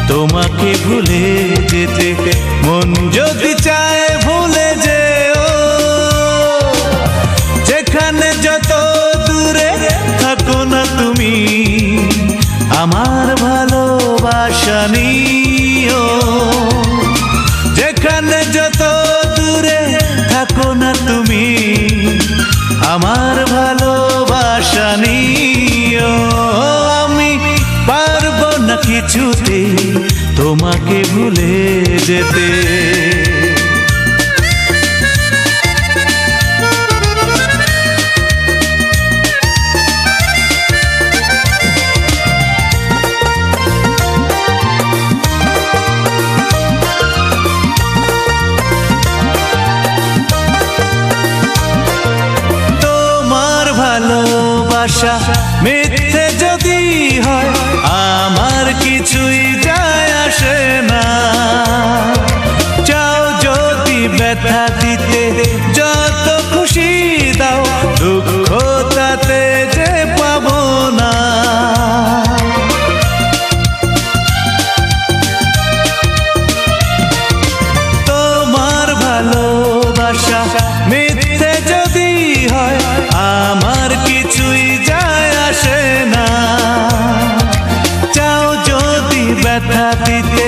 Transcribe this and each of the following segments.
তোমাকে ভুলে যেতে। মন যদি চায় ভুলে যেও, যেখানে যত দূরে থাকো না তুমি, আমার ভালোবাসা নিও। যেখানে যত দূরে থাকো না তুমি, আমার ভালোবাসা নিও। আমি পারবো না কিছুতে তোমাকে ভুলে যেতে। ভালোবাসা মিথ্যে যদি হয়, আমার কিছুই যায় আসে না। চাও যদি ব্যথা দিতে যত খুশি দাও, দুঃখ তাতে যে পাবো না। তোমার ভালোবাসা মিথ্যে যদি হয়, আমার কিছুই যায় আসে না। চাও যদি ব্যথা দিতে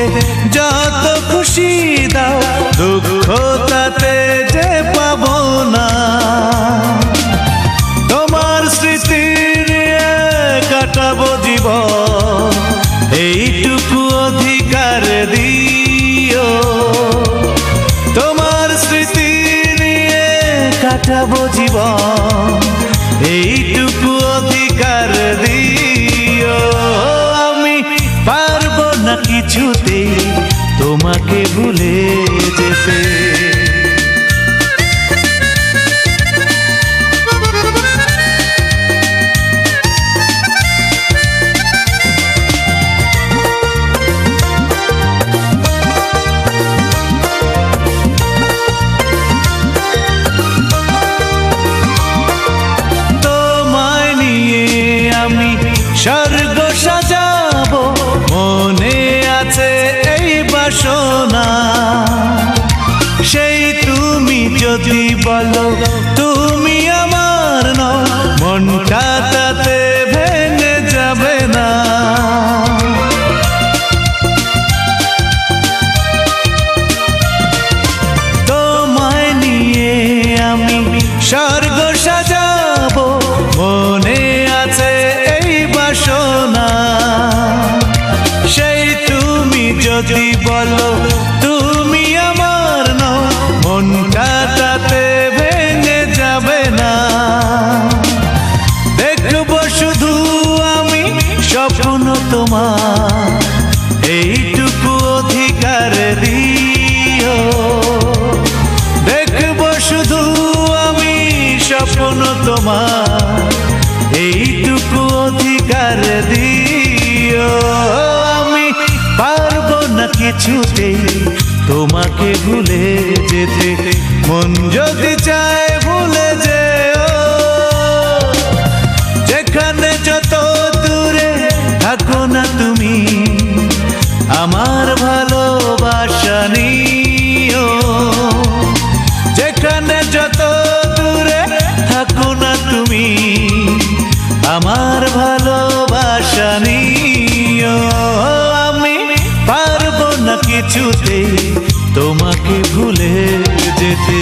যত খুশি দাও, দুঃখ তাতে যে পাবো না। তোমার স্মৃতি নিয়ে কাটাবো জীবন, এইটুকু অধিকার দিও। তোমার স্মৃতি নিয়ে কাটাবো জীবন, এইটুকু অধিকার দিও। আমি পারবো না কিছুতে তোমাকে ভুলে যেতে। স্বর্গ সাজাবো, মনে আছে এই বাসনা। সেই তুমি যদি বলো তুমি আমার নও, মনটা তাতে ভেঙে যাবে না। তোমায় নিয়ে আমি স্বর্গ সাজাবো, মনে আছে বাসনা। সেই তুমি যদি বলো তুমি আমার নও, মনটা তাতে ভেঙে যাবে না। দেখবো শুধু আমি স্বপ্ন তোমার, এইটুকু অধিকার দিও। দেখবো শুধু আমি স্বপ্ন তোমার, এইটুকু অধিকার দিও। আমি পারবো না কিছুতে তোমাকে ভুলে যেতে। মন যদি চায় ভুলে যেও, যেখানে যত দূরে থাকো না তুমি, আমার ভালোবাসা নিও। যেখানে যত দূরে থাকো না তুমি, আমার ভালোবাসা নিও। আমি পারবো না কিছুতে তোমাকে ভুলে যেতে।